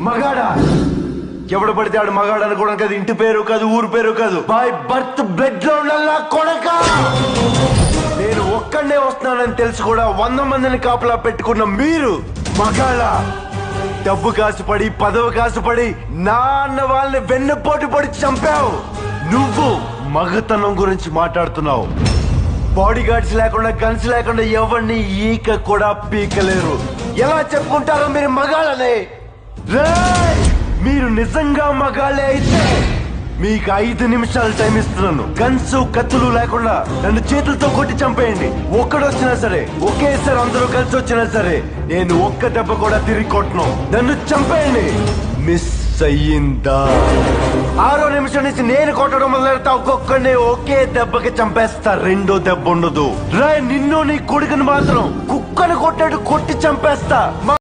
మగాడా ఎవడు పడితే ఆడు మగాడు అనుకోవడం కాదు, ఇంటి పేరు కాదు, ఊరు పేరు కాదు, బై బర్త్ బ్లడ్ లో ఉండాలా కొడక. నేను ఒక్కడనే వస్తున్నానని తెలిసి కూడా 100 మందిని కాపలా పెట్టుకున్న మీరు మగాళ్ళ. డబ్బు కాసుపడి పదవి కాసుపడి నా అన్న వాళ్ళని వెన్నుపోటు పడి చంపావు. నువ్వు మగతనం గురించి మాట్లాడుతున్నావు. బాడీ గార్డ్స్ లేకుండా గన్స్ లేకుండా ఎవరిని ఈక కూడా పీకలేరు. ఎలా చెప్పుకుంటారో మీరు మగాళ్ళనే? మీరు నిజంగా మగాళ్ళే అయితే మీకు 5 నిమిషాలు టైం ఇస్తున్నాను. గన్స్ కత్తులు లేకుండా నన్ను చేతులతో కొట్టి చంపేయండి. ఒక్కడొచ్చినా సరే, ఒకేసారి అందరూ కలిసి వచ్చినా సరే, నేను ఒక్క దెబ్బ కూడా తిరిగి కొట్టను. నన్ను చంపేయండి. మిస్ అయ్యిందా? 6వ నిమిషం నుంచి నేను కొట్టడం మొదలెడతా. ఒక్కొక్కడిని ఒకే దెబ్బకి చంపేస్తా. రెండో దెబ్బ ఉండదు. నిన్ను నీ కొడుకుని మాత్రం కుక్కను కొట్టాడు కొట్టి చంపేస్తా.